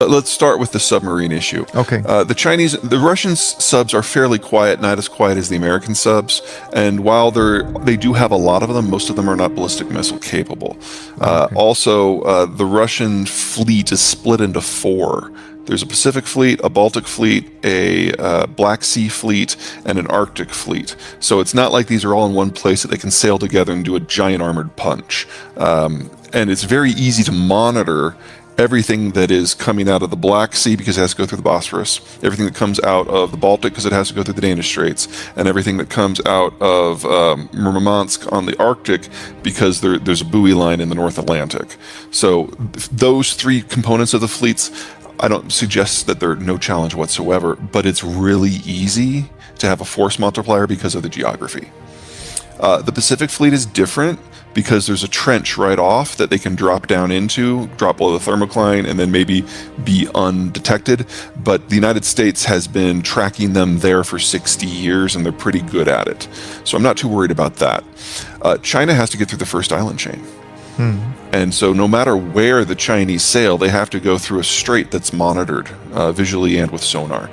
Let's start with the submarine issue. Okay. The Russian subs are fairly quiet, not as quiet as the American subs. And while they do have a lot of them, most of them are not ballistic missile capable. Also, the Russian fleet is split into four. There's a Pacific fleet, a Baltic fleet, a Black Sea fleet, and an Arctic fleet. So it's not like these are all in one place that they can sail together and do a giant armored punch. And it's very easy to monitor everything that is coming out of the Black Sea because it has to go through the Bosphorus, everything that comes out of the Baltic because it has to go through the Danish Straits, and everything that comes out of Murmansk on the Arctic because there's a buoy line in the North Atlantic. So those three components of the fleets, I don't suggest that they're no challenge whatsoever, but it's really easy to have a force multiplier because of the geography. The Pacific Fleet is different because there's a trench right off that they can drop down into, drop below the thermocline, and then maybe be undetected. But the United States has been tracking them there for 60 years, and they're pretty good at it. So I'm not too worried about that. China has to get through the first island chain. And so no matter where the Chinese sail, they have to go through a strait that's monitored visually and with sonar.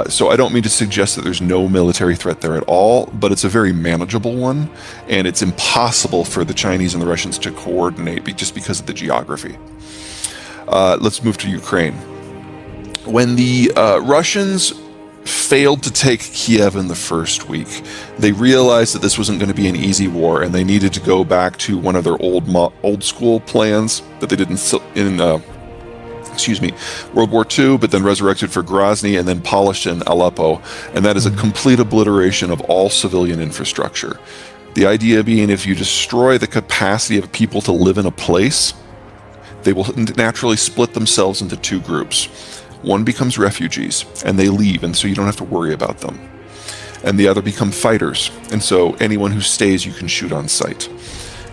So I don't mean to suggest that there's no military threat there at all, but it's a very manageable one, and it's impossible for the Chinese and the Russians to coordinate just because of the geography. Let's move to Ukraine. When the Russians failed to take Kiev in the first week, they realized that this wasn't going to be an easy war, and they needed to go back to one of their old school plans that they did in World War II, but then resurrected for Grozny and then polished in Aleppo, and that is a complete obliteration of all civilian infrastructure. The idea being, if you destroy the capacity of people to live in a place, they will naturally split themselves into two groups. One becomes refugees, and they leave, and so you don't have to worry about them. And the other become fighters, and so anyone who stays you can shoot on sight.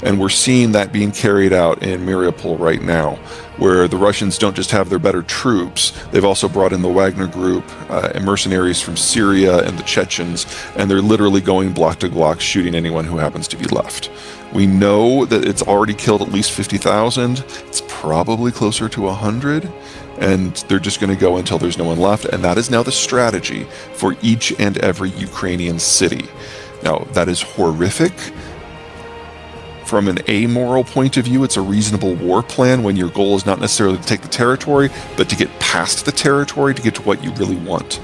And we're seeing that being carried out in Mariupol right now, where the Russians don't just have their better troops, they've also brought in the Wagner Group and mercenaries from Syria and the Chechens, and they're literally going block to block shooting anyone who happens to be left. We know that it's already killed at least 50,000. It's probably closer to 100. And they're just going to go until there's no one left. And that is now the strategy for each and every Ukrainian city. Now, that is horrific. From an amoral point of view, it's a reasonable war plan when your goal is not necessarily to take the territory, but to get past the territory to get to what you really want.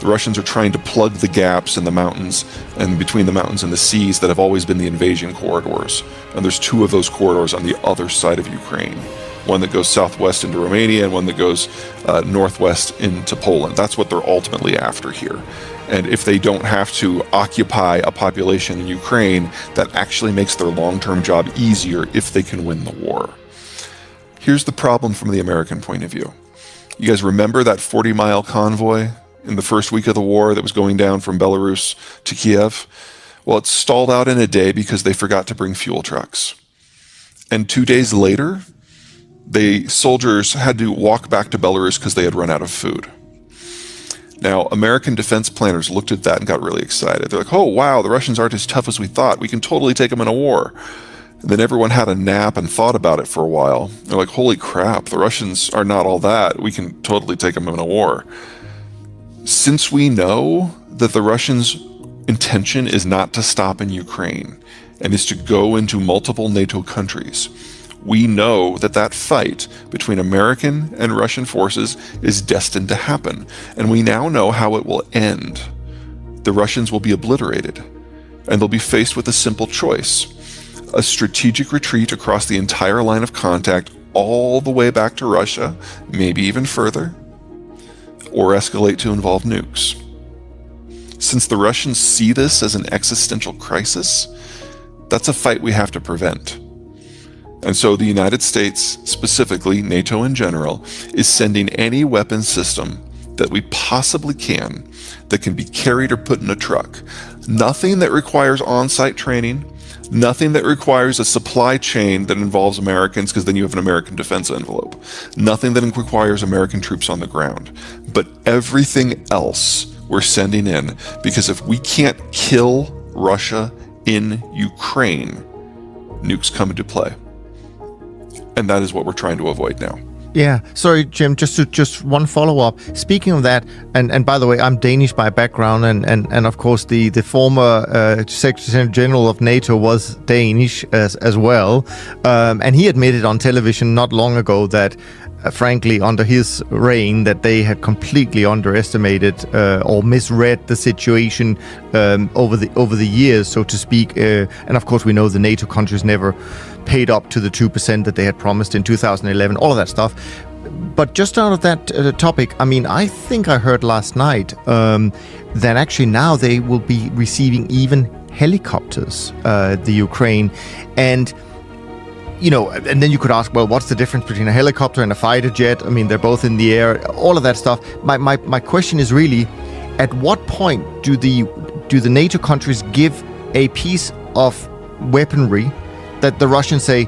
The Russians are trying to plug the gaps in the mountains and between the mountains and the seas that have always been the invasion corridors. And there's two of those corridors on the other side of Ukraine. One that goes southwest into Romania and one that goes northwest into Poland. That's what they're ultimately after here. And if they don't have to occupy a population in Ukraine, that actually makes their long-term job easier if they can win the war. Here's the problem from the American point of view. You guys remember that 40-mile convoy in the first week of the war that was going down from Belarus to Kiev? Well, it stalled out in a day because they forgot to bring fuel trucks. And 2 days later, the soldiers had to walk back to Belarus because they had run out of food. Now, American defense planners looked at that and got really excited. They're like, oh, wow, the Russians aren't as tough as we thought. We can totally take them in a war. And then everyone had a nap and thought about it for a while. They're like, holy crap, the Russians are not all that. We can totally take them in a war. Since we know that the Russians' intention is not to stop in Ukraine and is to go into multiple NATO countries, we know that that fight between American and Russian forces is destined to happen, and we now know how it will end. The Russians will be obliterated, and they'll be faced with a simple choice: a strategic retreat across the entire line of contact all the way back to Russia, maybe even further, or escalate to involve nukes. Since the Russians see this as an existential crisis, that's a fight we have to prevent. And so the United States, specifically NATO in general, is sending any weapon system that we possibly can that can be carried or put in a truck. Nothing that requires on-site training, nothing that requires a supply chain that involves Americans, because then you have an American defense envelope. Nothing that requires American troops on the ground. But everything else we're sending in, because if we can't kill Russia in Ukraine, nukes come into play. And that is what we're trying to avoid now. Yeah, sorry, Jim. Just one follow up. Speaking of that, and by the way, I'm Danish by background, and of course the former Secretary General of NATO was Danish as well, and he admitted on television not long ago that, frankly, under his reign, that they had completely underestimated or misread the situation over the years, so to speak. And of course, we know the NATO countries never paid up to the 2% that they had promised in 2011, all of that stuff. But just out of that topic, I mean, I think I heard last night that actually now they will be receiving even helicopters, the Ukraine. And, you know, and then you could ask, well, what's the difference between a helicopter and a fighter jet? I mean, they're both in the air, all of that stuff. My question is really, at what point do the NATO countries give a piece of weaponry that the Russians say,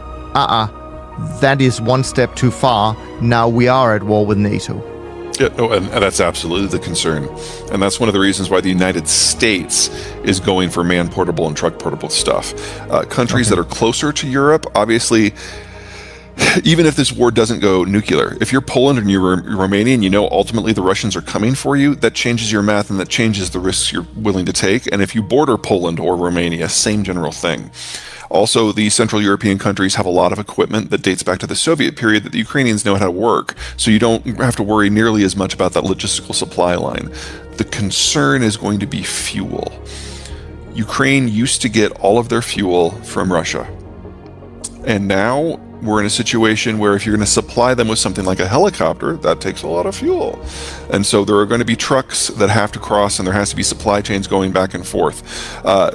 that is one step too far, now we are at war with NATO? Yeah, no, and that's absolutely the concern. And that's one of the reasons why the United States is going for man-portable and truck-portable stuff. Countries that are closer to Europe, obviously, even if this war doesn't go nuclear, if you're Poland and you're Romania and you know ultimately the Russians are coming for you, that changes your math and that changes the risks you're willing to take. And if you border Poland or Romania, same general thing. Also, the Central European countries have a lot of equipment that dates back to the Soviet period that the Ukrainians know how to work, so you don't have to worry nearly as much about that logistical supply line. The concern is going to be fuel. Ukraine used to get all of their fuel from Russia, and now we're in a situation where if you're going to supply them with something like a helicopter, that takes a lot of fuel. And so there are going to be trucks that have to cross, and there has to be supply chains going back and forth.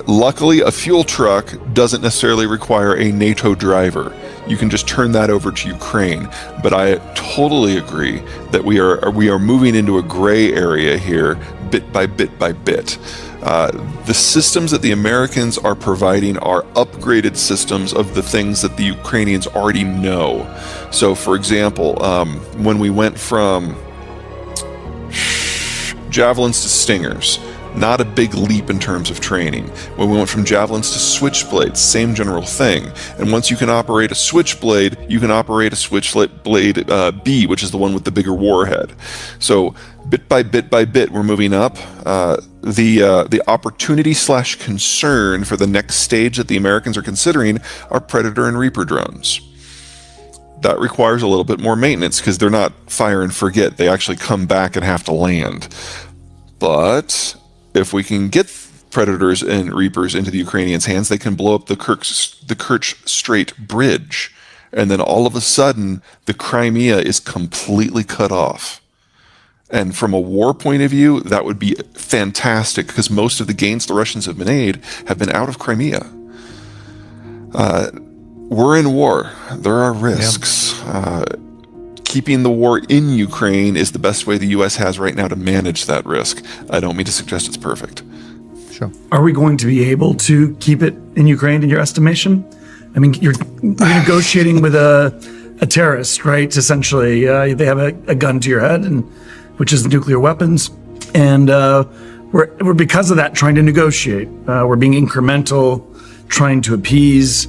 Luckily, a fuel truck doesn't necessarily require a NATO driver. You can just turn that over to Ukraine. But I totally agree that we are moving into a gray area here, bit by bit by bit. The systems that the Americans are providing are upgraded systems of the things that the Ukrainians already know. So, for example, when we went from javelins to stingers, not a big leap in terms of training. When we went from javelins to switchblades, same general thing. And once you can operate a switchblade, you can operate a switchblade B, which is the one with the bigger warhead. So bit by bit, we're moving up. The opportunity / concern for the next stage that the Americans are considering are Predator and Reaper drones. That requires a little bit more maintenance because they're not fire and forget. They actually come back and have to land. But if we can get Predators and Reapers into the Ukrainians' hands, they can blow up the Kerch Strait Bridge. And then all of a sudden, the Crimea is completely cut off. And from a war point of view, that would be fantastic because most of the gains the Russians have made have been out of Crimea. We're in war. There are risks. Yeah. Keeping the war in Ukraine is the best way the U.S. has right now to manage that risk. I don't mean to suggest it's perfect. Sure. Are we going to be able to keep it in Ukraine, in your estimation? I mean, you're negotiating with a terrorist, right? Essentially, they have a gun to your head, and which is nuclear weapons, and we're because of that trying to negotiate. We're being incremental, trying to appease.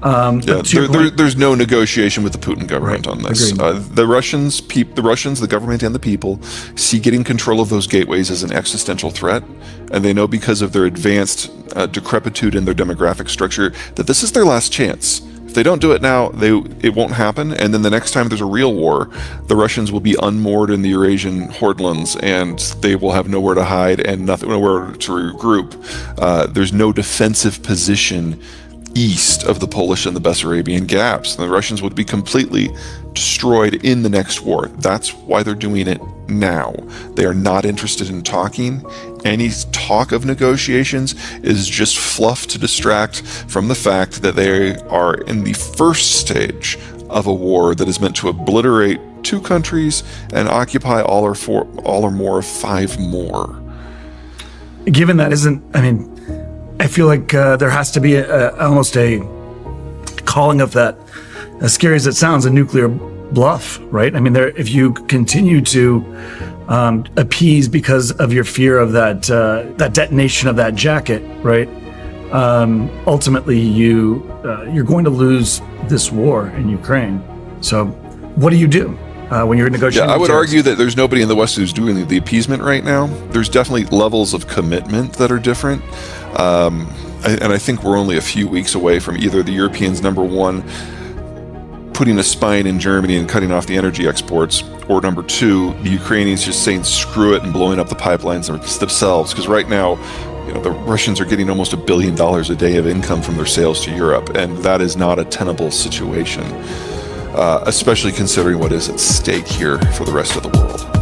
There's no negotiation with the Putin government on this. The Russians, the government and the people see getting control of those gateways as an existential threat, and they know because of their advanced decrepitude in their demographic structure that this is their last chance. If they don't do it now, it won't happen, and then the next time there's a real war, the Russians will be unmoored in the Eurasian hordelands, and they will have nowhere to hide and nowhere to regroup. There's no defensive position east of the Polish and the Bessarabian gaps. The Russians would be completely destroyed in the next war. That's why they're doing it now. They are not interested in talking. Any talk of negotiations is just fluff to distract from the fact that they are in the first stage of a war that is meant to obliterate 2 countries and occupy all or more of 5 more. Given that I feel like there has to be almost a calling of that, as scary as it sounds, a nuclear bluff, right? I mean, if you continue to appease because of your fear of that detonation of that jacket, right? Ultimately, you're going to lose this war in Ukraine. So, what do you do? when you're negotiating? Yeah, I would tariffs? argue that there's nobody in the West who's doing the appeasement right now. There's definitely levels of commitment that are different. And I think we're only a few weeks away from either the Europeans, number one, putting a spine in Germany and cutting off the energy exports, or number two, the Ukrainians just saying screw it and blowing up the pipelines themselves. Because right now, the Russians are getting almost $1 billion a day of income from their sales to Europe, and that is not a tenable situation, especially considering what is at stake here for the rest of the world.